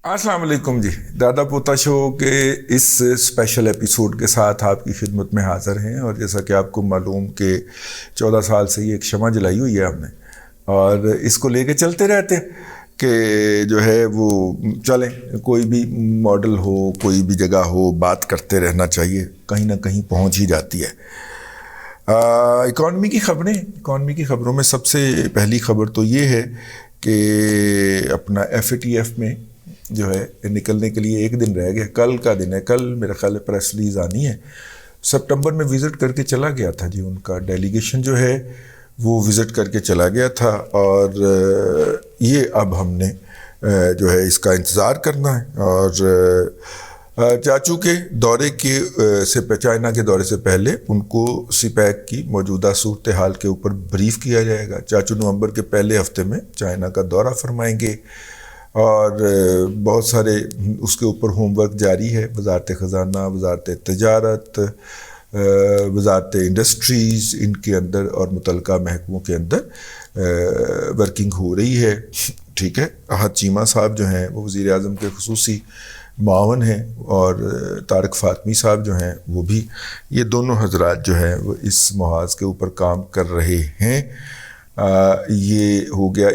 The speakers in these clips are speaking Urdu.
السلام علیکم جی، دادا پوتا شو کے اس اسپیشل ایپیسوڈ کے ساتھ آپ کی خدمت میں حاضر ہیں. اور جیسا کہ آپ کو معلوم کہ 14 سال سے یہ ایک شمع جلائی ہوئی ہے ہم نے، اور اس کو لے کے چلتے رہتے ہیں کہ جو ہے وہ چلیں، کوئی بھی ماڈل ہو، کوئی بھی جگہ ہو، بات کرتے رہنا چاہیے، کہیں نہ کہیں پہنچ ہی جاتی ہے. اکانومی کی خبروں میں سب سے پہلی خبر تو یہ ہے کہ اپنا FATF میں جو ہے نکلنے کے لیے ایک دن رہ گیا. کل کا دن ہے، کل میرا خیال ہے پریس ریلیز آنی ہے. سپٹمبر میں وزٹ کر کے چلا گیا تھا جی، ان کا ڈیلیگیشن جو ہے وہ وزٹ کر کے چلا گیا تھا. اور یہ اب ہم نے جو ہے اس کا انتظار کرنا ہے. اور چاچو کے دورے چائنا کے دورے سے پہلے ان کو CPEC کی موجودہ صورتحال کے اوپر بریف کیا جائے گا. چاچو نومبر کے پہلے ہفتے میں چائنا کا دورہ فرمائیں گے، اور بہت سارے اس کے اوپر ہوم ورک جاری ہے. وزارت خزانہ، وزارت تجارت، وزارت انڈسٹریز، ان کے اندر اور متعلقہ محکموں کے اندر ورکنگ ہو رہی ہے. ٹھیک ہے، احد چیمہ صاحب جو ہیں وہ وزیر اعظم کے خصوصی معاون ہیں، اور طارق فاطمی صاحب جو ہیں وہ بھی، یہ دونوں حضرات جو ہیں وہ اس محاذ کے اوپر کام کر رہے ہیں. یہ ہو گیا.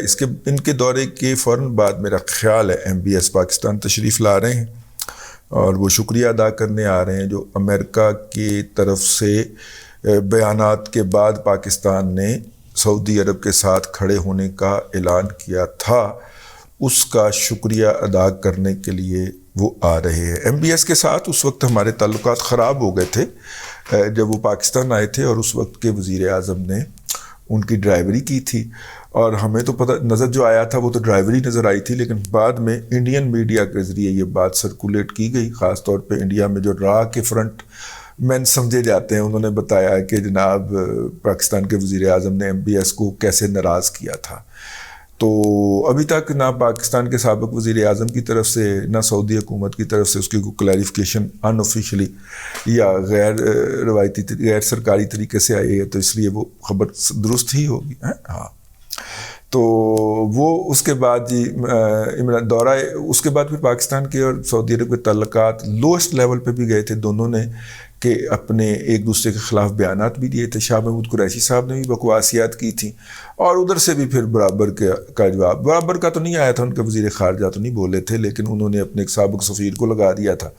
ان کے دورے کے فوراً بعد میرا خیال ہے MBS پاکستان تشریف لا رہے ہیں، اور وہ شکریہ ادا کرنے آ رہے ہیں جو امریکہ کی طرف سے بیانات کے بعد پاکستان نے سعودی عرب کے ساتھ کھڑے ہونے کا اعلان کیا تھا. اس کا شکریہ ادا کرنے کے لیے وہ آ رہے ہیں. MBS کے ساتھ اس وقت ہمارے تعلقات خراب ہو گئے تھے جب وہ پاکستان آئے تھے، اور اس وقت کے وزیر اعظم نے ان کی ڈرائیوری کی تھی. اور ہمیں تو پتہ نظر جو آیا تھا وہ تو ڈرائیوری نظر آئی تھی، لیکن بعد میں انڈین میڈیا کے ذریعے یہ بات سرکولیٹ کی گئی، خاص طور پہ انڈیا میں جو راہ کے فرنٹ مین سمجھے جاتے ہیں. انہوں نے بتایا کہ جناب پاکستان کے وزیر اعظم نے MBS کو کیسے ناراض کیا تھا. تو ابھی تک نہ پاکستان کے سابق وزیر اعظم کی طرف سے نہ سعودی حکومت کی طرف سے اس کی کوئی کلیریفیکیشن ان آفیشلی یا غیر روایتی غیر سرکاری طریقے سے آئی ہے، تو اس لیے وہ خبر درست ہی ہوگی. ہاں، تو وہ اس کے بعد جی دورہ، اس کے بعد پھر پاکستان کے اور سعودی عرب کے تعلقات لوسٹ لیول پہ بھی گئے تھے دونوں نے، کہ اپنے ایک دوسرے کے خلاف بیانات بھی دیے تھے. شاہ محمود قریشی صاحب نے بھی بکواسیات کی تھیں، اور ادھر سے بھی پھر برابر کا جواب، برابر کا تو نہیں آیا تھا، ان کے وزیر خارجہ تو نہیں بولے تھے، لیکن انہوں نے اپنے ایک سابق سفیر کو لگا دیا تھا،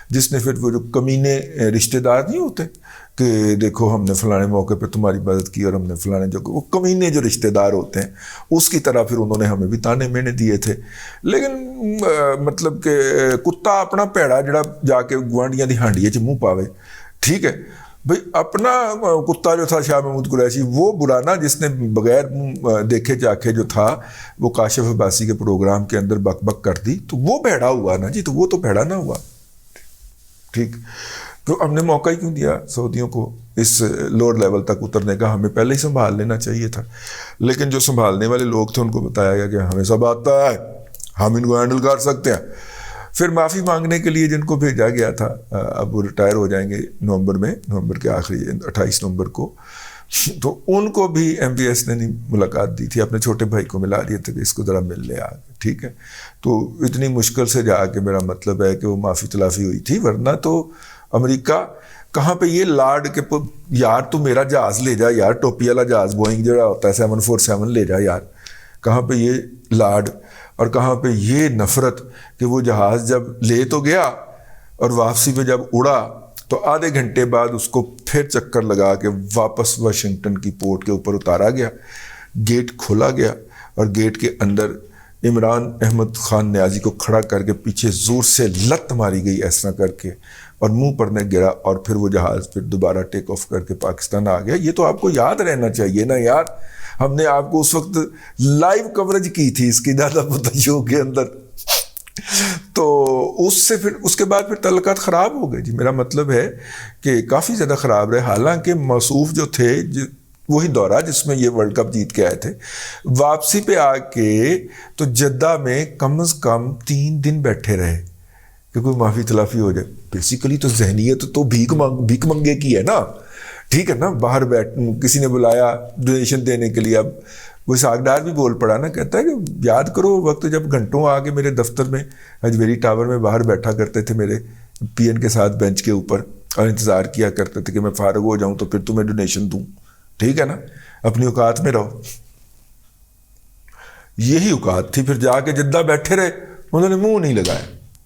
جس نے پھر وہ جو کمینے رشتہ دار نہیں ہوتے کہ دیکھو ہم نے فلانے موقع پہ تمہاری مدد کی، اور ہم نے فلانے جو وہ کمینے جو رشتہ دار ہوتے ہیں اس کی طرح پھر انہوں نے ہمیں بھی تانے مینے دیے تھے. لیکن مطلب کہ کتا اپنا پیڑا جڑا جا کے گوانڈیاں دی ہانڈیے چ منہ پاوے. ٹھیک ہے بھئی، اپنا کتا جو تھا شاہ محمود قریشی وہ برا نا، جس نے بغیر دیکھے چاکھے جو تھا وہ کاشف عباسی کے پروگرام کے اندر بک بک کر دی، تو وہ بھیڑا ہوا نا جی، تو وہ تو بھیڑا نہ ہوا. ٹھیک، تو ہم نے موقع ہی کیوں دیا سعودیوں کو اس لوور لیول تک اترنے کا؟ ہمیں پہلے ہی سنبھال لینا چاہیے تھا. لیکن جو سنبھالنے والے لوگ تھے ان کو بتایا گیا کہ ہمیں سب آتا ہے، ہم ان کو ہینڈل کر سکتے ہیں. پھر معافی مانگنے کے لیے جن کو بھیجا گیا تھا، اب وہ ریٹائر ہو جائیں گے نومبر کے آخری 28 نومبر کو، تو ان کو بھی MBS نے نہیں ملاقات دی تھی، اپنے چھوٹے بھائی کو ملا دیا تھا کہ اس کو ذرا مل لے آ. ٹھیک ہے، تو اتنی مشکل سے جا کے میرا مطلب ہے کہ وہ معافی تلافی ہوئی تھی، ورنہ تو امریکہ کہاں پہ یہ لاڈ کے یار تو میرا جہاز لے جا یار، ٹوپی والا جہاز بوئنگ جو ہوتا ہے 747 لے جا یار. کہاں پہ یہ لاڈ اور کہاں پہ یہ نفرت کہ وہ جہاز جب لے تو گیا اور واپسی پہ جب اڑا تو آدھے گھنٹے بعد اس کو پھر چکر لگا کے واپس واشنگٹن کی پورٹ کے اوپر اتارا گیا. گیٹ کھولا گیا اور گیٹ کے اندر عمران احمد خان نیازی کو کھڑا کر کے پیچھے زور سے لت ماری گئی ایس طرح کر کے، اور منہ پر نے گرا، اور پھر وہ جہاز پھر دوبارہ ٹیک آف کر کے پاکستان آ گیا. یہ تو آپ کو یاد رہنا چاہیے نا یار، ہم نے آپ کو اس وقت لائیو کوریج کی تھی اس کی دادا پوتا شو کے اندر. تو اس کے بعد پھر تعلقات خراب ہو گئے جی. میرا مطلب ہے کہ کافی زیادہ خراب رہے، حالانکہ موصوف جو تھے وہی دورہ جس میں یہ ورلڈ کپ جیت کے آئے تھے، واپسی پہ آ کے تو جدہ میں کم از کم 3 دن بیٹھے رہے کہ کوئی معافی تلافی ہو جائے. بیسیکلی تو ذہنیت تو بھیک منگے کی ہے نا. ٹھیک ہے نا، باہر کسی نے بلایا ڈونیشن دینے کے لیے، اب وہ اسحاق ڈار بھی بول پڑا نا, کہتا ہے کہ یاد کرو وقت جب گھنٹوں آ کے میرے دفتر میں اجمیری ٹاور میں باہر بیٹھا کرتے تھے میرے پی این کے ساتھ بینچ کے اوپر, اور انتظار کیا کرتے تھے کہ میں فارغ ہو جاؤں تو پھر تمہیں ڈونیشن دوں, ٹھیک ہے نا, اپنی اوقات میں رہو. یہی اوقات تھی. پھر جا کے جدہ بیٹھے رہے, انہوں نے منہ نہیں لگایا,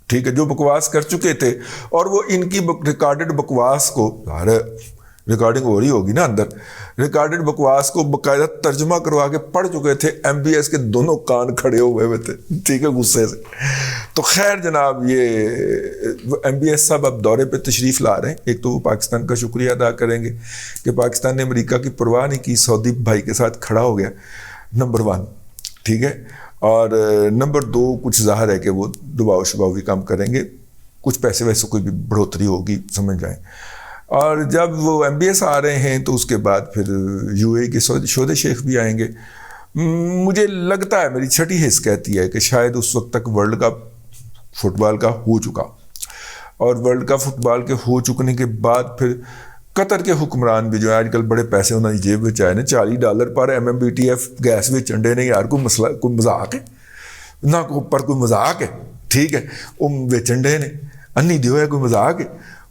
ٹھیک ہے, جو بکواس کر چکے تھے. اور وہ ان کی ریکارڈڈ بکواس کو, ریکارڈنگ ہو رہی ہوگی نا اندر, ریکارڈڈ بکواس کو باقاعدہ ترجمہ کروا کے پڑھ چکے تھے. ایم بی ایس کے دونوں کان کھڑے ہوئے تھے, ٹھیک ہے, غصے سے. تو خیر جناب, یہ ایم بی ایس صاحب اب دورے پہ تشریف لا رہے ہیں. ایک تو وہ پاکستان کا شکریہ ادا کریں گے کہ پاکستان نے امریکہ کی پرواہ نہیں کی, سعودی بھائی کے ساتھ کھڑا ہو گیا, نمبر 1, ٹھیک ہے. اور نمبر 2, کچھ ظاہر ہے کہ وہ دباؤ شباؤ بھی کم کریں گے, کچھ پیسے ویسے کوئی بھی بڑھوتری ہوگی, سمجھ جائیں. اور جب وہ ایم بی ایس آ رہے ہیں تو اس کے بعد پھر یو اے کے شہدے شیخ بھی آئیں گے. مجھے لگتا ہے, میری چھٹی حص کہتی ہے کہ شاید اس وقت تک ورلڈ کپ فٹ بال کا ہو چکا, اور ورلڈ کپ فٹ بال کے ہو چکنے کے بعد پھر قطر کے حکمران بھی جو ہے, آج کل بڑے پیسے انہوں نے جیب میں چائے نا, $40 پر MMBTF گیس میں چنڈے نہیں یار, کوئی مسئلہ, کوئی مذاق ہے نہ, پر کوئی مذاق ہے, ٹھیک ہے, وہ ویچنڈے نے انی دیو ہے, کوئی مذاق ہے.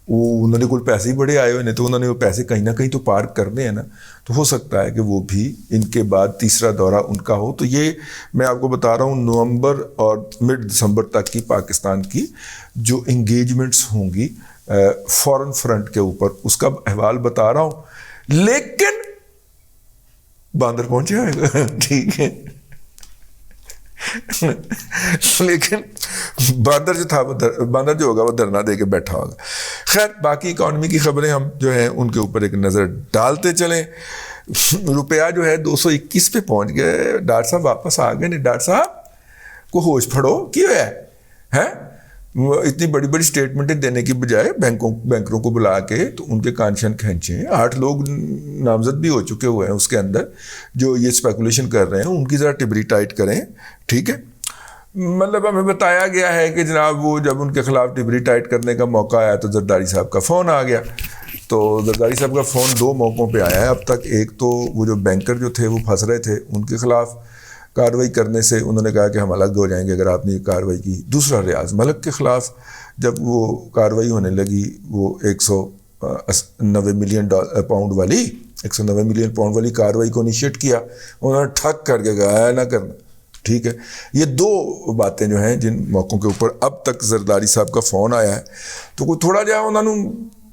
وہ انہوں نے کوئی پیسے ہی بڑے آئے ہوئے ہیں, تو انہوں نے وہ پیسے کہیں نہ کہیں تو پارک کرنے ہیں نا. تو ہو سکتا ہے کہ وہ بھی ان کے بعد تیسرا دورہ ان کا ہو. تو یہ میں آپ کو بتا رہا ہوں, نومبر اور مڈ دسمبر تک کی پاکستان کی جو انگیجمنٹس ہوں گی فورن فرنٹ کے اوپر, اس کا احوال بتا رہا ہوں. لیکن باندر پہنچے ہوئے, ٹھیک ہے, لیکن باندر جو تھا, باندر جو ہوگا وہ دھرنا دے کے بیٹھا ہوگا. خیر, باقی اکانومی کی خبریں ہم جو ہیں ان کے اوپر ایک نظر ڈالتے چلیں. روپیہ جو ہے 221 پہ پہنچ گئے. ڈاکٹر صاحب واپس آ گئے نہیں, ڈاکٹر صاحب کو ہوش پھڑو, کیوں ہے اتنی بڑی بڑی اسٹیٹمنٹیں دینے کی بجائے بینکروں کو بلا کے تو ان کے کانشن کھینچیں. 8 لوگ نامزد بھی ہو چکے ہوئے ہیں اس کے اندر جو یہ اسپیکولیشن کر رہے ہیں, ان کی ذرا ٹبری ٹائٹ کریں, ٹھیک ہے. مطلب ہمیں بتایا گیا ہے کہ جناب وہ جب ان کے خلاف ٹبری ٹائٹ کرنے کا موقع آیا تو زرداری صاحب کا فون آ گیا. تو زرداری صاحب کا فون 2 موقعوں پہ آیا ہے اب تک. ایک تو وہ جو بینکر جو تھے وہ پھنس رہے تھے, ان کے خلاف کارروائی کرنے سے انہوں نے کہا کہ ہم الگ ہو جائیں گے اگر آپ نے یہ کارروائی کی. دوسرا, ریاض ملک کے خلاف جب وہ کارروائی ہونے لگی, وہ 190 ملین پاؤنڈ والی 190 ملین پاؤنڈ والی کارروائی کو انیشیٹ کیا, انہوں نے ٹھک کر کے کہا نہ کرنا, ٹھیک ہے. یہ 2 باتیں جو ہیں جن موقعوں کے اوپر اب تک زرداری صاحب کا فون آیا ہے. تو کوئی تھوڑا جہا انہوں نے,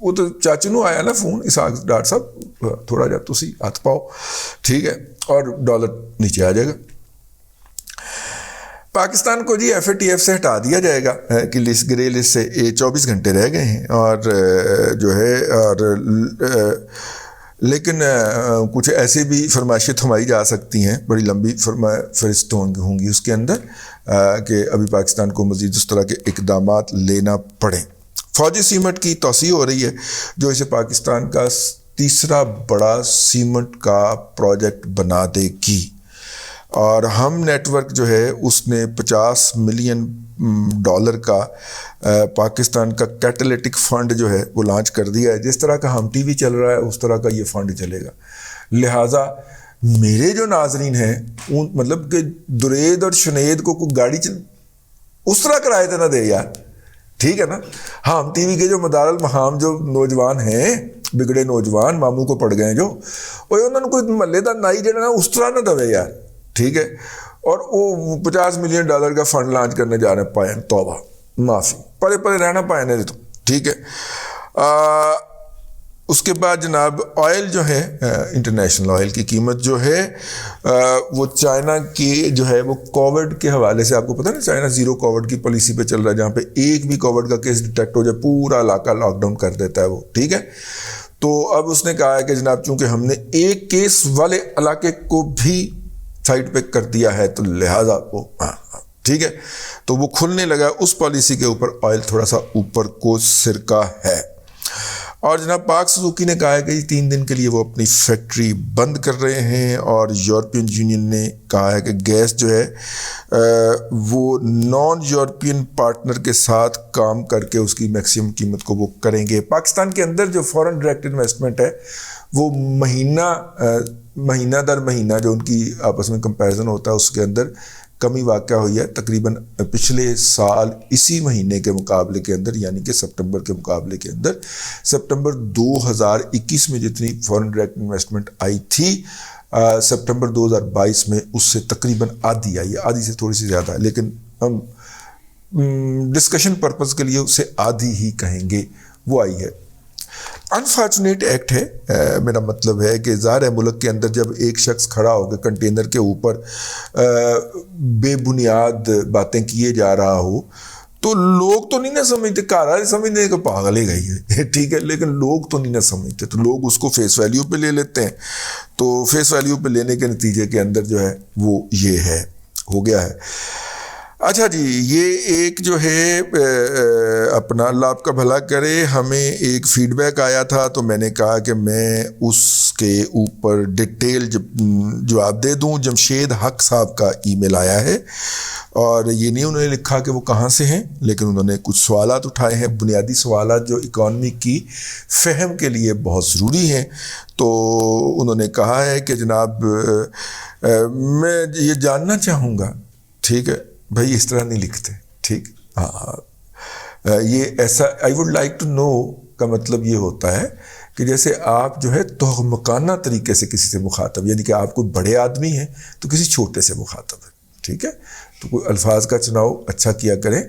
وہ تو چاچی نو آیا نا فون, اسحاق ڈاکٹر صاحب تھوڑا جہا تسی ہاتھ پاؤ, ٹھیک ہے, اور ڈالر نیچے آ جائے گا. پاکستان کو جی FATF سے ہٹا دیا جائے گا کہ گرے لسٹ سے 24 گھنٹے رہ گئے ہیں, اور جو ہے اور لیکن کچھ ایسے بھی فرمائشیں تھمائی جا سکتی ہیں, بڑی لمبی فہرست ہوں گی اس کے اندر, کہ ابھی پاکستان کو مزید اس طرح کے اقدامات لینا پڑیں. فوجی سیمنٹ کی توسیع ہو رہی ہے جو اسے پاکستان کا تیسرا بڑا سیمنٹ کا پروجیکٹ بنا دے گی. اور ہم نیٹ ورک جو ہے اس نے $50 ملین کا پاکستان کا کیٹلیٹک فنڈ جو ہے وہ لانچ کر دیا ہے. جس طرح کا ہم ٹی وی چل رہا ہے اس طرح کا یہ فنڈ چلے گا. لہٰذا میرے جو ناظرین ہیں مطلب کہ درید اور شنید کو کوئی گاڑی اس طرح کرائے تھے نہ دے یار, ٹھیک ہے نا. ہم ٹی وی کے جو مدار المہام جو نوجوان ہیں, بگڑے نوجوان ماموں کو پڑ گئے جو, وہ انہوں نے کوئی محلے دا نائی جڑا نا اس طرح نہ دے یار, ٹھیک ہے. اور وہ $50 ملین کا فنڈ لانچ کرنے جا رہے ہیں. پائیں توبہ معافی, پرے پرے رہنا پائیں نے تو, ٹھیک ہے. اس کے بعد جناب آئل جو ہے, انٹرنیشنل آئل کی قیمت جو ہے وہ چائنا کی جو ہے وہ کووڈ کے حوالے سے, آپ کو پتہ ہے نا چائنا 0 کووڈ کی پالیسی پہ چل رہا ہے, جہاں پہ ایک بھی کووڈ کا کیس ڈیٹیکٹ ہو جائے پورا علاقہ لاک ڈاؤن کر دیتا ہے وہ, ٹھیک ہے. تو اب اس نے کہا ہے کہ جناب چونکہ ہم نے ایک کیس والے علاقے کو بھی سائٹ پہ کر دیا ہے تو لہٰذا وہ ٹھیک ہے, تو وہ کھلنے لگا. اس پالیسی کے اوپر آئل تھوڑا سا اوپر کو سرکہ ہے. اور جناب پاک سوزوکی نے کہا ہے کہ 3 دن کے لیے وہ اپنی فیکٹری بند کر رہے ہیں، اور یورپین یونین نے کہا ہے کہ گیس جو ہے وہ نان یورپین پارٹنر کے ساتھ کام کر کے اس کی میکسیمم قیمت کو وہ کریں گے۔ پاکستان کے اندر جو فورن ڈائریکٹ انویسٹمنٹ ہے وہ مہینہ در مہینہ جو ان کی آپس میں کمپیریزن ہوتا ہے اس کے اندر کمی واقع ہوئی ہے، تقریباً پچھلے سال اسی مہینے کے مقابلے کے اندر، یعنی کہ سپٹمبر کے مقابلے کے اندر، سپٹمبر 2021 میں جتنی فورن ڈائریکٹ انویسٹمنٹ آئی تھی، سپٹمبر 2022 میں اس سے تقریباً آدھی آئی ہے، آدھی سے تھوڑی سی زیادہ ہے، لیکن ہم ڈسکشن پرپز کے لیے اسے آدھی ہی کہیں گے، وہ آئی ہے۔ انفارچونیٹ ایکٹ ہے، میرا مطلب ہے کہ ظاہر ہے ملک کے اندر جب ایک شخص کھڑا ہو کے کنٹینر کے اوپر بے بنیاد باتیں کیے جا رہا ہو تو لوگ تو نہیں نہ سمجھتے، کارا سمجھتے کہ پاگل ہی گئی ہے، ٹھیک ہے، لیکن لوگ تو نہیں نہ سمجھتے، تو لوگ اس کو فیس ویلیو پہ لے لیتے ہیں، تو فیس ویلیو پہ لینے کے نتیجے کے اندر جو ہے وہ یہ ہے، ہو گیا ہے۔ اچھا جی، یہ ایک جو ہے اپنا اللہ آپ کا بھلا کرے، ہمیں ایک فیڈ بیک آیا تھا تو میں نے کہا کہ میں اس کے اوپر ڈیٹیل جواب دے دوں۔ جمشید حق صاحب کا ای میل آیا ہے، اور یہ نہیں انہوں نے لکھا کہ وہ کہاں سے ہیں، لیکن انہوں نے کچھ سوالات اٹھائے ہیں، بنیادی سوالات جو اکانومی کی فہم کے لیے بہت ضروری ہیں۔ تو انہوں نے کہا ہے کہ جناب میں یہ جاننا چاہوں گا، ٹھیک ہے بھائی اس طرح نہیں لکھتے، ٹھیک، ہاں یہ ایسا I would like to know کا مطلب یہ ہوتا ہے کہ جیسے آپ جو ہے تہمکانہ طریقے سے کسی سے مخاطب، یعنی کہ آپ کوئی بڑے آدمی ہیں تو کسی چھوٹے سے مخاطب ہے، ٹھیک ہے، تو کوئی الفاظ کا چناؤ اچھا کیا کریں۔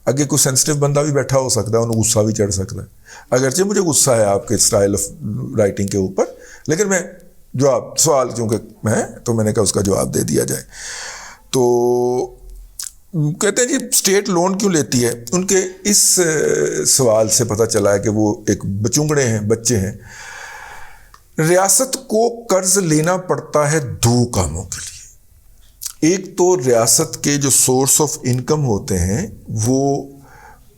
اگے کوئی سینسٹیو بندہ بھی بیٹھا ہو سکتا ہے، انہیں غصہ بھی چڑھ سکتا ہے، اگرچہ مجھے غصہ ہے آپ کے اسٹائل آف رائٹنگ کے اوپر، لیکن میں سوال چونکہ ہے تو میں نے کہا اس کا جواب دے دیا جائے۔ تو کہتے ہیں جی اسٹیٹ لون کیوں لیتی ہے؟ ان کے اس سوال سے پتہ چلا ہے کہ وہ ایک بچونگڑے ہیں، بچے ہیں۔ ریاست کو قرض لینا پڑتا ہے 2 کاموں کے لیے۔ ایک تو ریاست کے جو سورس آف انکم ہوتے ہیں وہ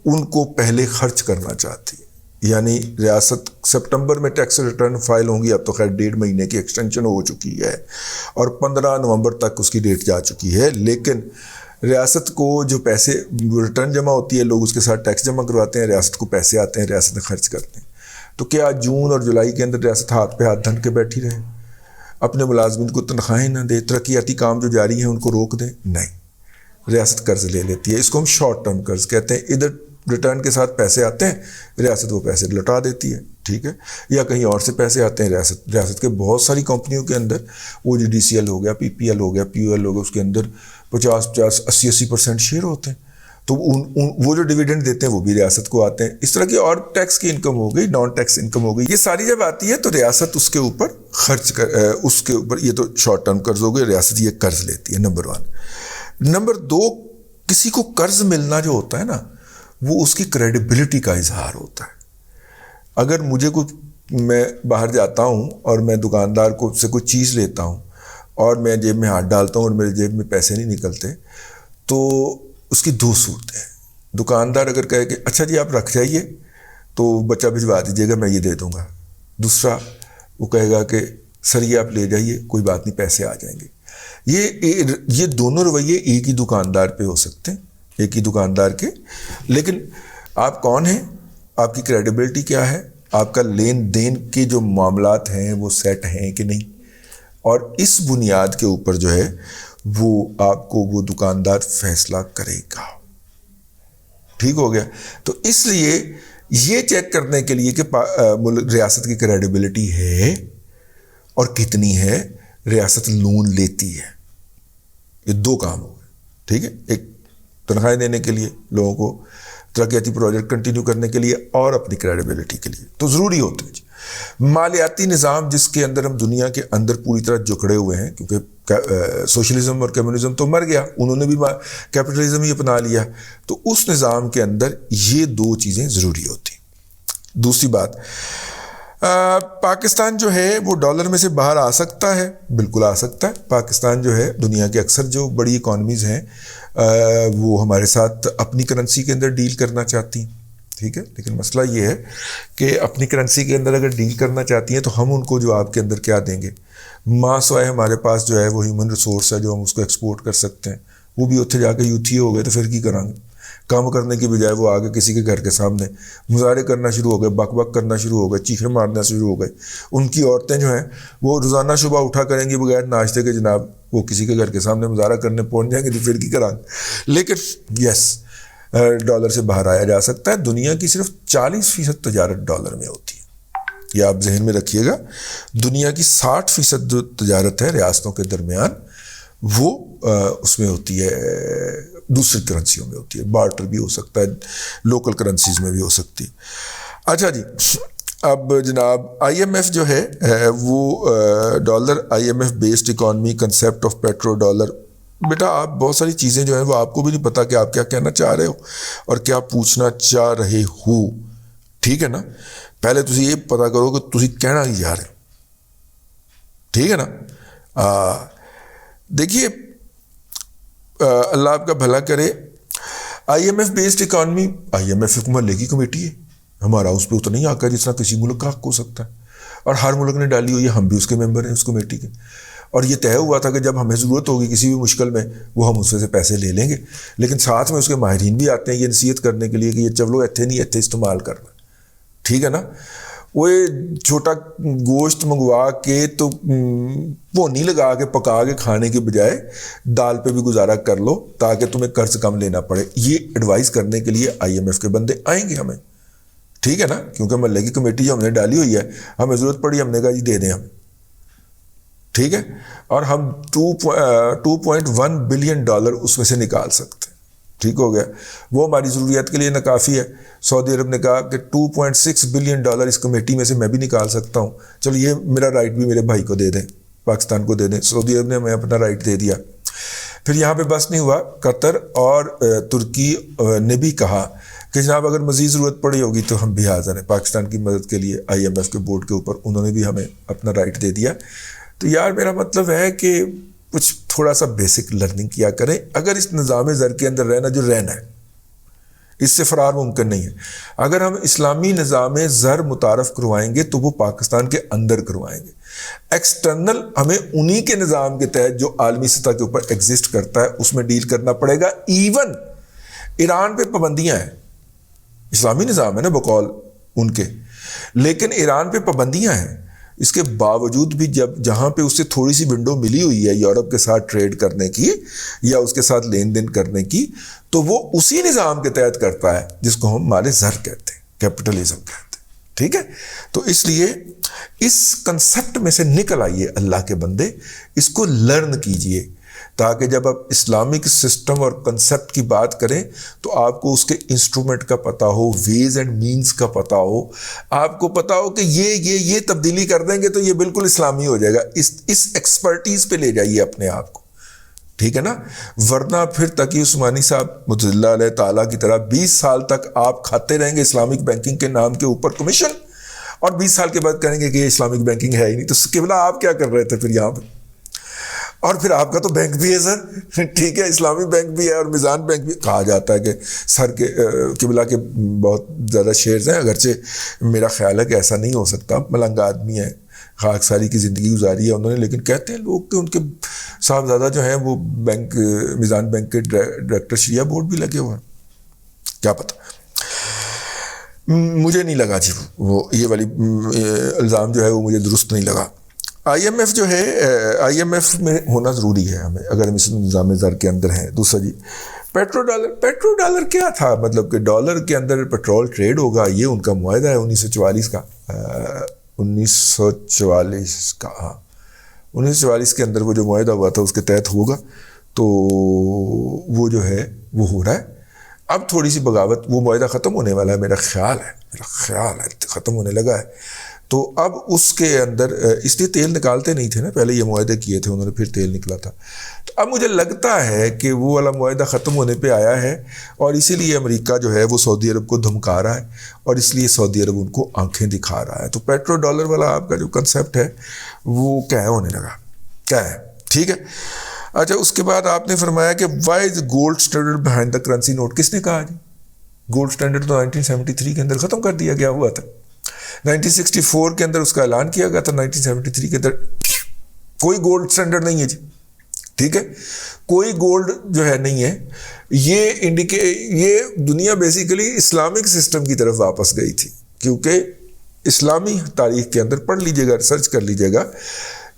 ان کو پہلے خرچ کرنا چاہتی ہے، یعنی ریاست سپٹمبر میں ٹیکس ریٹرن فائل ہوں گی، اب تو خیر 1.5 مہینے کی ایکسٹینشن ہو چکی ہے اور 15 نومبر تک اس کی ڈیٹ جا چکی ہے، لیکن ریاست کو جو پیسے ریٹرن جمع ہوتی ہے، لوگ اس کے ساتھ ٹیکس جمع کرواتے ہیں، ریاست کو پیسے آتے ہیں، ریاست خرچ کرتے ہیں۔ تو کیا جون اور جولائی کے اندر ریاست ہاتھ پہ ہاتھ دھن کے بیٹھی رہے، اپنے ملازمین کو تنخواہیں نہ دے، ترقیاتی کام جو جاری ہیں ان کو روک دیں؟ نہیں، ریاست قرض لے لیتی ہے۔ اس کو ہم شارٹ ٹرم قرض کہتے ہیں۔ ادھر ریٹرن کے ساتھ پیسے آتے ہیں، ریاست وہ پیسے لوٹا دیتی ہے، ٹھیک ہے، یا کہیں اور سے پیسے آتے ہیں، ریاست کے بہت ساری کمپنیوں کے اندر وہ جو DCL ہو گیا، PPL ہو گیا، POL ہو گیا، اس کے اندر 50 80% شیئر ہوتے ہیں، تو وہ جو ڈیویڈنڈ دیتے ہیں وہ بھی ریاست کو آتے ہیں۔ اس طرح کی اور ٹیکس کی انکم ہو گئی، نان ٹیکس انکم ہو گئی، یہ ساری جب آتی ہے تو ریاست اس کے اوپر خرچ اس کے اوپر، یہ تو شارٹ ٹرم قرض ہو گئی، ریاست یہ قرض لیتی ہے، نمبر 1۔ نمبر 2، کسی کو قرض ملنا جو ہوتا ہے نا وہ اس کی کریڈیبلٹی کا اظہار ہوتا ہے۔ اگر مجھے میں باہر جاتا ہوں اور میں دکاندار کو سے کوئی چیز لیتا ہوں اور میں جیب میں ہاتھ ڈالتا ہوں اور میرے جیب میں پیسے نہیں نکلتے، تو اس کی 2 صورتیں ہیں۔ دکاندار اگر کہے کہ اچھا جی آپ رکھ جائیے تو بچہ بھجوا دیجیے گا، میں یہ دے دوں گا۔ دوسرا وہ کہے گا کہ سر یہ آپ لے جائیے، کوئی بات نہیں، پیسے آ جائیں گے۔ یہ دونوں رویے ایک ہی دکاندار پہ ہو سکتے ہیں، ایک ہی دکاندار کے، لیکن آپ کون ہیں، آپ کی کریڈیبلٹی کیا ہے، آپ کا لین دین کے جو معاملات ہیں وہ سیٹ ہیں کہ نہیں، اور اس بنیاد کے اوپر جو ہے وہ آپ کو وہ دکاندار فیصلہ کرے گا، ٹھیک ہو گیا۔ تو اس لیے یہ چیک کرنے کے لیے کہ ریاست کی کریڈیبلٹی ہے اور کتنی ہے، ریاست لون لیتی ہے۔ یہ 2 کام ہو گئے، ٹھیک ہے، ایک تنخواہیں دینے کے لیے لوگوں کو، ترقیاتی پروجیکٹ کنٹینیو کرنے کے لیے، اور اپنی کریڈیبلٹی کے لیے، تو ضروری ہوتے ہیں جی۔ مالیاتی نظام جس کے اندر ہم دنیا کے اندر پوری طرح جکڑے ہوئے ہیں، کیونکہ سوشلزم اور کمیونزم تو مر گیا، انہوں نے بھی کیپٹلزم ہی اپنا لیا، تو اس نظام کے اندر یہ 2 چیزیں ضروری ہوتی ہیں۔ دوسری بات، پاکستان جو ہے وہ ڈالر میں سے باہر آ سکتا ہے، بالکل آ سکتا ہے۔ پاکستان جو ہے دنیا کے اکثر جو بڑی اکانومیز ہیں وہ ہمارے ساتھ اپنی کرنسی کے اندر ڈیل کرنا چاہتی ہیں، ٹھیک ہے. لیکن مسئلہ یہ ہے کہ اپنی کرنسی کے اندر اگر ڈیل کرنا چاہتی ہیں تو ہم ان کو جو آپ کے اندر کیا دیں گے؟ ماں سوائے ہمارے پاس جو ہے وہ ہیومن ریسورس ہے جو ہم اس کو ایکسپورٹ کر سکتے ہیں. وہ بھی اتنے جا کے یوتھی ہو گئے تو پھر کی کریں گے؟ کام کرنے کی بجائے وہ آگے کسی کے گھر کے سامنے مظاہرے کرنا شروع ہو گئے, بک بک کرنا شروع ہو گئے, چیخیں مارنا شروع ہو گئے. ان کی عورتیں جو ہیں وہ روزانہ صبح اٹھا کریں گی بغیر ناشتے کے, جناب وہ کسی کے گھر کے سامنے مظاہرہ کرنے پہنچ جائیں گے تو پھر کی کریں گے. لیکن یس, ڈالر سے باہر آیا جا سکتا ہے. دنیا کی صرف 40% تجارت ڈالر میں ہوتی ہے, یہ آپ ذہن میں رکھیے گا. دنیا کی 60% جو تجارت ہے ریاستوں کے درمیان وہ اس میں ہوتی ہے, دوسری کرنسیوں میں ہوتی ہے. بارٹر بھی ہو سکتا ہے, لوکل کرنسیز میں بھی ہو سکتی ہے. اچھا جی, اب جناب آئی ایم ایف جو ہے وہ dollar I M F based economy concept of petrodollar. بیٹا آپ بہت ساری چیزیں جو ہیں وہ آپ کو بھی نہیں پتا کہ آپ کیا کہنا چاہ رہے ہو اور کیا پوچھنا چاہ رہے ہو. ٹھیک ہے نا, پہلے تسی یہ پتا کرو کہ تسی کہنا نہیں جا رہے. ٹھیک ہے نا. دیکھیے اللہ آپ کا بھلا کرے. I M F based economy, I M F ایک محلے کی کمیٹی ہے. ہمارا اس پہ اتنا ہی آقا جس طرح کسی ملک کا حق ہو سکتا ہے, اور ہر ملک نے ڈالی ہوئی ہے, ہم بھی اس کے ممبر ہیں اس کمیٹی کے. اور یہ طے ہوا تھا کہ جب ہمیں ضرورت ہوگی کسی بھی مشکل میں وہ ہم اس سے پیسے لے لیں گے. لیکن ساتھ میں اس کے ماہرین بھی آتے ہیں یہ نصیحت کرنے کے لیے کہ یہ چلو ایتھے نہیں ایتھے استعمال کرنا. ٹھیک ہے نا. وہ چھوٹا گوشت منگوا کے تو پونی لگا کے پکا کے کھانے کے بجائے دال پہ بھی گزارا کر لو تاکہ تمہیں قرض کم لینا پڑے. یہ ایڈوائز کرنے کے لیے آئی ایم ایف کے بندے آئیں گے ہمیں. ٹھیک ہے نا, کیونکہ محلے کی کمیٹی جو ہم نے ڈالی ہوئی ہے, ہمیں ضرورت پڑی ہم نے کہا جی دے دیں ہمیں. ٹھیک ہے, اور ہم 2.1 بلین ڈالر اس میں سے نکال سکتے ہیں. ٹھیک ہو گیا, وہ ہماری ضروریات کے لیے ناکافی ہے. سعودی عرب نے کہا کہ 2.6 بلین ڈالر اس کمیٹی میں سے میں بھی نکال سکتا ہوں, چلو یہ میرا رائٹ بھی میرے بھائی کو دے دیں, پاکستان کو دے دیں. سعودی عرب نے ہمیں اپنا رائٹ دے دیا. پھر یہاں پہ بس نہیں ہوا, قطر اور ترکی نے بھی کہا کہ جناب اگر مزید ضرورت پڑی ہوگی تو ہم بھی حاضر ہیں پاکستان کی مدد کے لیے. آئی ایم ایف کے بورڈ کے اوپر انہوں نے بھی ہمیں اپنا رائٹ دے دیا. تو یار میرا مطلب ہے کہ کچھ تھوڑا سا بیسک لرننگ کیا کریں. اگر اس نظام زر کے اندر رہنا جو رہنا ہے, اس سے فرار ممکن نہیں ہے. اگر ہم اسلامی نظام زر متعارف کروائیں گے تو وہ پاکستان کے اندر کروائیں گے. ایکسٹرنل ہمیں انہی کے نظام کے تحت جو عالمی سطح کے اوپر ایگزسٹ کرتا ہے اس میں ڈیل کرنا پڑے گا. ایون ایران پہ پابندیاں ہیں, اسلامی نظام ہے نا بقول ان کے, لیکن ایران پہ پابندیاں ہیں. اس کے باوجود بھی جہاں پہ اسے تھوڑی سی ونڈو ملی ہوئی ہے یورپ کے ساتھ ٹریڈ کرنے کی یا اس کے ساتھ لین دین کرنے کی, تو وہ اسی نظام کے تحت کرتا ہے جس کو ہم مال زر کہتے ہیں, کیپٹلزم کہتے ہیں. ٹھیک ہے, تو اس لیے اس کنسپٹ میں سے نکل آئیے اللہ کے بندے, اس کو لرن کیجئے تاکہ جب آپ اسلامک سسٹم اور کنسپٹ کی بات کریں تو آپ کو اس کے انسٹرومنٹ کا پتہ ہو, ویز اینڈ مینز کا پتہ ہو, آپ کو پتہ ہو کہ یہ تبدیلی کر دیں گے تو یہ بالکل اسلامی ہو جائے گا. اس ایکسپرٹیز پہ لے جائیے اپنے آپ کو. ٹھیک ہے نا, ورنہ پھر تقی عثمانی صاحب مطلع اللہ علیہ تعالیٰ کی طرح 20 سال تک آپ کھاتے رہیں گے اسلامک بینکنگ کے نام کے اوپر کمیشن, اور 20 سال کے بعد کہیں گے کہ یہ اسلامک بینکنگ ہے ہی نہیں. تو قبلہ آپ کیا کر رہے تھے پھر یہاں پہ؟ اور پھر آپ کا تو بینک بھی ہے سر, ٹھیک ہے, اسلامی بینک بھی ہے اور میزان بینک بھی. کہا جاتا ہے کہ سر کے قبلہ کے بہت زیادہ شیئرز ہیں, اگرچہ میرا خیال ہے کہ ایسا نہیں ہو سکتا, ملنگ آدمی ہے, خاک ساری کی زندگی گزاری ہے انہوں نے, لیکن کہتے ہیں لوگ کہ ان کے صاحبزادہ جو ہیں وہ بینک میزان بینک کے ڈائریکٹر شریعہ بورڈ بھی لگے ہوئے ہیں. کیا پتہ, مجھے نہیں لگا جی وہ یہ والی الزام جو ہے وہ مجھے درست نہیں لگا. آئی ایم ایف جو ہے, آئی ایم ایف میں ہونا ضروری ہے ہمیں اگر ہم اس نظام زر کے اندر ہیں. دوسرا جی پیٹرو ڈالر کیا تھا, مطلب کہ ڈالر کے اندر پیٹرول ٹریڈ ہوگا, یہ ان کا معاہدہ ہے 1944 کا. 1944 کا, ہاں 1944 کے اندر وہ جو معاہدہ ہوا تھا اس کے تحت ہوگا. تو وہ جو ہے وہ ہو رہا ہے. اب تھوڑی سی بغاوت, وہ معاہدہ ختم ہونے والا ہے میرا خیال ہے ختم ہونے لگا ہے. تو اب اس کے اندر اس لیے تیل نکالتے نہیں تھے نا, پہلے یہ معاہدے کیے تھے انہوں نے, پھر تیل نکلا تھا. تو اب مجھے لگتا ہے کہ وہ والا معاہدہ ختم ہونے پہ آیا ہے, اور اسی لیے امریکہ جو ہے وہ سعودی عرب کو دھمکا رہا ہے, اور اس لیے سعودی عرب ان کو آنکھیں دکھا رہا ہے. تو پیٹرو ڈالر والا آپ کا جو کنسیپٹ ہے وہ کیا ہونے لگا, کیا ہے. ٹھیک ہے. اچھا, اس کے بعد آپ نے فرمایا کہ why is gold standard behind the currency note. کس نے کہا جی؟ گولڈ سٹینڈرڈ تو 1973 کے اندر ختم کر دیا گیا ہوا تھا. 1964 کے اندر اس کا اعلان کیا گیا تھا. 1973 کے اندر کوئی گولڈ سٹینڈرڈ نہیں ہے جی, ٹھیک ہے, کوئی گولڈ جو ہے نہیں ہے. یہ دنیا بیسیکلی اسلامک سسٹم کی طرف واپس گئی تھی, کیونکہ اسلامی تاریخ کے اندر پڑھ لیجئے گا, ریسرچ کر لیجئے گا,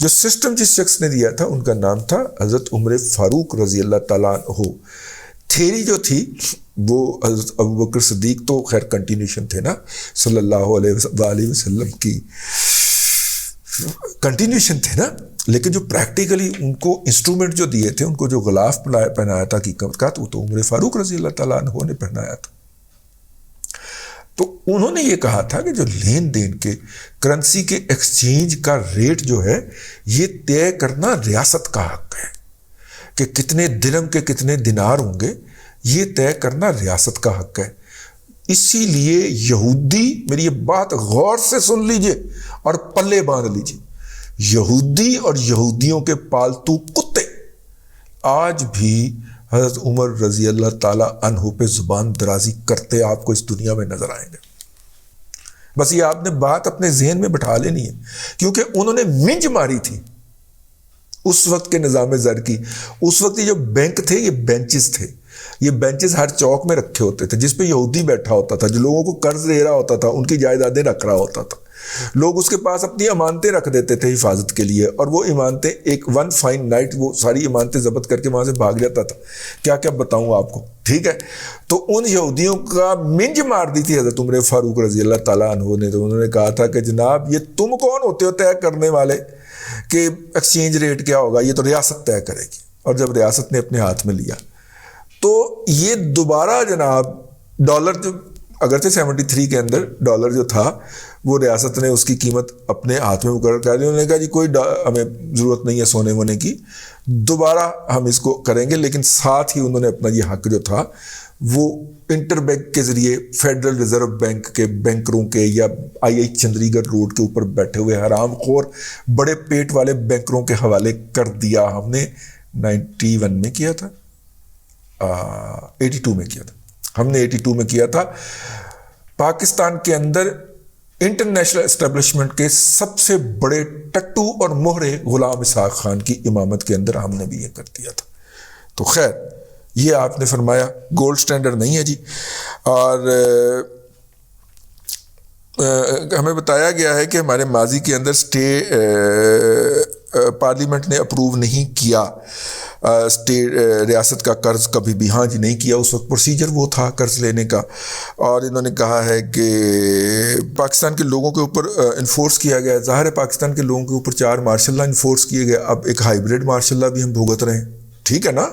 جو سسٹم جس شخص نے دیا تھا ان کا نام تھا حضرت عمر فاروق رضی اللہ تعالیٰ عنہ. تھیری جو تھی وہ حضرت ابوبکر صدیق تو خیر کنٹینیوشن تھے نا, صلی اللہ علیہ وسلم کی کنٹینیوشن تھے نا, لیکن جو پریکٹیکلی ان کو انسٹرومنٹ جو دیے تھے, ان کو جو غلاف پہنایا تھا حقیقت کا, وہ تو عمر فاروق رضی اللہ تعالیٰ عنہ نے پہنایا تھا. تو انہوں نے یہ کہا تھا کہ جو لین دین کے کرنسی کے ایکسچینج کا ریٹ جو ہے یہ طے کرنا ریاست کا حق ہے, کہ کتنے درہم کے کتنے دینار ہوں گے یہ طے کرنا ریاست کا حق ہے. اسی لیے یہودی, میری یہ بات غور سے سن لیجئے اور پلے باندھ لیجئے, یہودی اور یہودیوں کے پالتو کتے آج بھی حضرت عمر رضی اللہ تعالیٰ عنہ پہ زبان درازی کرتے آپ کو اس دنیا میں نظر آئیں گے. بس یہ آپ نے بات اپنے ذہن میں بٹھا لینی ہے, کیونکہ انہوں نے منج ماری تھی اس وقت کے نظام زر کی. اس وقت یہ جو بینک تھے یہ بینچز تھے, یہ بینچز ہر چوک میں رکھے ہوتے تھے جس پہ یہودی بیٹھا ہوتا تھا, جو لوگوں کو قرض دے رہا ہوتا تھا, ان کی جائیدادیں رکھ رہا ہوتا تھا. لوگ اس کے پاس اپنی امانتیں رکھ دیتے تھے حفاظت کے لیے, اور وہ امانتیں ایک ون فائن نائٹ وہ ساری امانتیں ضبط کر کے وہاں سے بھاگ جاتا تھا. کیا کیا بتاؤں آپ کو, ٹھیک ہے. تو ان یہودیوں کا منج مار دی تھی حضرت عمر فاروق رضی اللہ تعالیٰ عنہ نے. تو انہوں نے کہا تھا کہ جناب یہ تم کون ہوتے ہو طے کرنے والے کہ ایکسچینج ریٹ کیا ہوگا, یہ تو ریاست طے کرے گی. اور جب ریاست نے اپنے ہاتھ میں لیا تو یہ دوبارہ جناب ڈالر جو اگرچہ 73 کے اندر ڈالر جو تھا وہ ریاست نے اس کی قیمت اپنے ہاتھ میں مقرر کر لی. انہوں نے کہا جی کوئی ہمیں ضرورت نہیں ہے سونے وونے کی, دوبارہ ہم اس کو کریں گے. لیکن ساتھ ہی انہوں نے اپنا یہ حق جو تھا وہ انٹر بینک کے ذریعے فیڈرل ریزرو بینک کے بینکروں کے یا آئی چندری گڑھ روڈ کے اوپر بیٹھے ہوئے حرام خور بڑے پیٹ والے بینکروں کے حوالے کر دیا. ہم نے 91 میں کیا تھا, 82 میں کیا تھا, ہم نے 82 میں کیا تھا. پاکستان کے اندر انٹرنیشنل اسٹیبلشمنٹ کے سب سے بڑے ٹٹو اور مہرے غلام اسحاق خان کی امامت کے اندر ہم نے بھی یہ کر دیا تھا. تو خیر یہ آپ نے فرمایا گولڈ سٹینڈرڈ نہیں ہے جی. اور ہمیں بتایا گیا ہے کہ ہمارے ماضی کے اندر پارلیمنٹ نے اپروو نہیں کیا ریاست کا قرض کبھی بھی, ہاں جی نہیں کیا. اس وقت پروسیجر وہ تھا قرض لینے کا, اور انہوں نے کہا ہے کہ پاکستان کے لوگوں کے اوپر انفورس کیا گیا. ظاہر ہے پاکستان کے لوگوں کے اوپر 4 مارشل لا انفورس کیے گئے, اب ایک ہائیبریڈ مارشل لا بھی ہم بھگت رہے ہیں, ٹھیک ہے نا.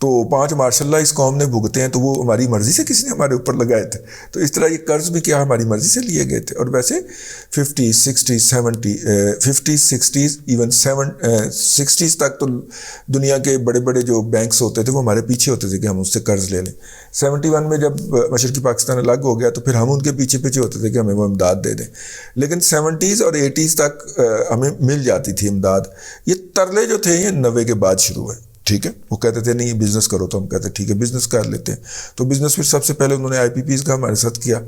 تو 5 مارشل لا اس قوم نے بھگتے ہیں, تو وہ ہماری مرضی سے کسی نے ہمارے اوپر لگائے تھے. تو اس طرح یہ قرض بھی کیا ہماری مرضی سے لیے گئے تھے. اور ویسے 50s 60s 50s 60s even 60s تک تو دنیا کے بڑے بڑے جو بینکس ہوتے تھے وہ ہمارے پیچھے ہوتے تھے کہ ہم اس سے قرض لے لیں. 71 میں جب مشرقی پاکستان الگ ہو گیا تو پھر ہم ان کے پیچھے ہوتے تھے کہ ہمیں وہ امداد دے دیں. لیکن 70s اور 80s تک ہمیں مل جاتی تھی امداد. یہ ترلے جو تھے یہ 90 کے بعد شروع ہوئے, ٹھیک ہے. وہ کہتے تھے نہیں بزنس کرو, تو ہم کہتے ٹھیک ہے بزنس کر لیتے ہیں. تو بزنس پھر سب سے پہلے انہوں نے IPPs کا ہمارے ساتھ کیا,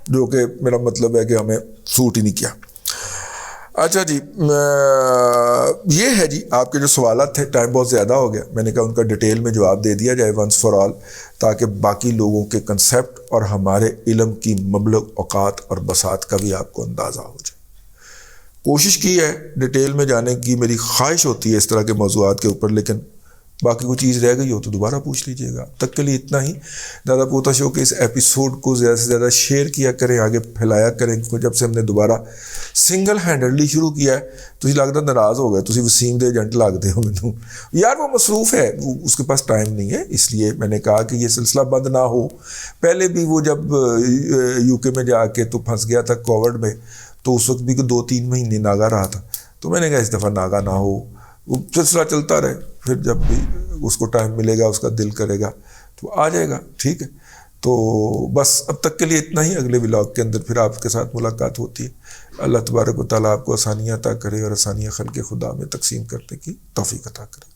جو کہ میرا مطلب ہے کہ ہمیں سوٹ ہی نہیں کیا. اچھا جی, یہ ہے جی آپ کے جو سوالات تھے. ٹائم بہت زیادہ ہو گیا, میں نے کہا ان کا ڈیٹیل میں جواب دے دیا جائے ونس فار آل, تاکہ باقی لوگوں کے کنسیپٹ اور ہمارے علم کی مبلغ اوقات اور بساط کا بھی آپ کو اندازہ ہو جائے. کوشش کی ہے ڈیٹیل میں جانے کی, میری خواہش ہوتی ہے اس طرح کے موضوعات کے اوپر, لیکن باقی کوئی چیز رہ گئی ہو تو دوبارہ پوچھ لیجئے گا. تک کے لیے اتنا ہی. دادا پوتا شو کے اس ایپیسوڈ کو زیادہ سے زیادہ شیئر کیا کریں, آگے پھیلایا کریں, کیونکہ جب سے ہم نے دوبارہ سنگل ہینڈلی شروع کیا ہے تو لگتا ناراض ہو گئے, تو وسیم دے ایجنٹ لگتے ہو مینوں یار. وہ مصروف ہے, اس کے پاس ٹائم نہیں ہے, اس لیے میں نے کہا کہ یہ سلسلہ بند نہ ہو. پہلے بھی وہ جب UK میں جا کے تو پھنس گیا تھا کووڈ میں, تو اس وقت بھی 2-3 مہینے ناگا رہا تھا. تو میں نے کہا اس دفعہ ناگا نہ ہو, وہ سلسلہ چلتا رہے, پھر جب بھی اس کو ٹائم ملے گا, اس کا دل کرے گا تو آ جائے گا, ٹھیک ہے. تو بس اب تک کے لیے اتنا ہی. اگلے ولاگ کے اندر پھر آپ کے ساتھ ملاقات ہوتی ہے. اللہ تبارک و تعالیٰ آپ کو آسانیاں عطا کرے اور آسانیاں خلق خدا میں تقسیم کرنے کی توفیق عطا کرے.